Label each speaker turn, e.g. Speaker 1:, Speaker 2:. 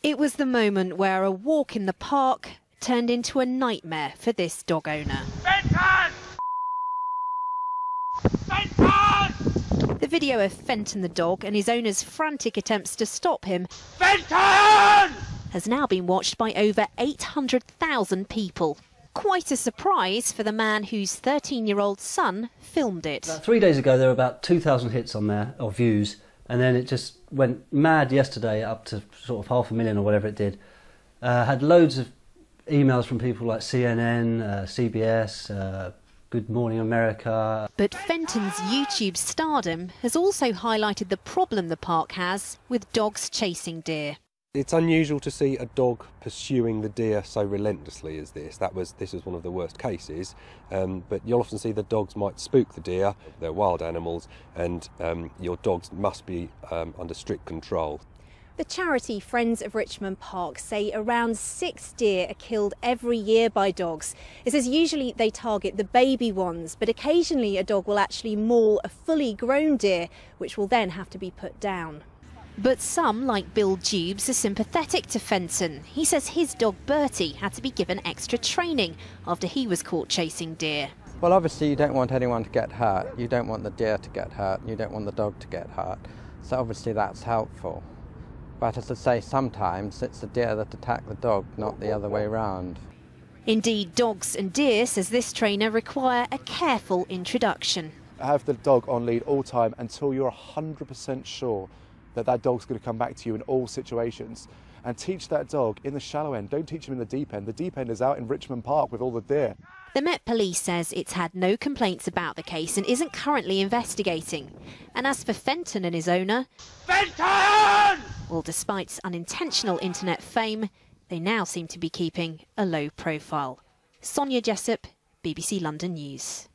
Speaker 1: It was the moment where a walk in the park turned into a nightmare for this dog owner.
Speaker 2: Fenton! Fenton!
Speaker 1: The video of Fenton the dog and his owner's frantic attempts to stop him
Speaker 2: Fenton!
Speaker 1: has now been watched by over 800,000 people. Quite a surprise for the man whose 13-year-old son filmed it.
Speaker 3: About 3 days ago there were about 2,000 hits on there, or views, and then it just went mad yesterday, up to sort of 500,000 or whatever it did. Had loads of emails from people like CNN, CBS, Good Morning America.
Speaker 1: But Fenton's YouTube stardom has also highlighted the problem the park has with dogs chasing deer.
Speaker 4: It's unusual to see a dog pursuing the deer so relentlessly as this. This was one of the worst cases, but you'll often see the dogs might spook the deer. They're wild animals, and your dogs must be under strict control.
Speaker 5: The charity Friends of Richmond Park say around 6 deer are killed every year by dogs. It says usually they target the baby ones, but occasionally a dog will actually maul a fully grown deer, which will then have to be put down.
Speaker 1: But some, like Bill Dubes, are sympathetic to Fenton. He says his dog Bertie had to be given extra training after he was caught chasing deer.
Speaker 6: Well, obviously you don't want anyone to get hurt. You don't want the deer to get hurt. You don't want the dog to get hurt. So obviously that's helpful. But as I say, sometimes it's the deer that attack the dog, not the other way round.
Speaker 1: Indeed, dogs and deer, says this trainer, require a careful introduction.
Speaker 7: Have the dog on lead all time until you're 100% sure that dog's going to come back to you in all situations. And teach that dog in the shallow end. Don't teach him in the deep end. The deep end is out in Richmond Park with all the deer.
Speaker 1: The Met Police says it's had no complaints about the case and isn't currently investigating. And as for Fenton and his owner,
Speaker 2: Fenton!
Speaker 1: well, despite unintentional internet fame, they now seem to be keeping a low profile. Sonia Jessup, BBC London News.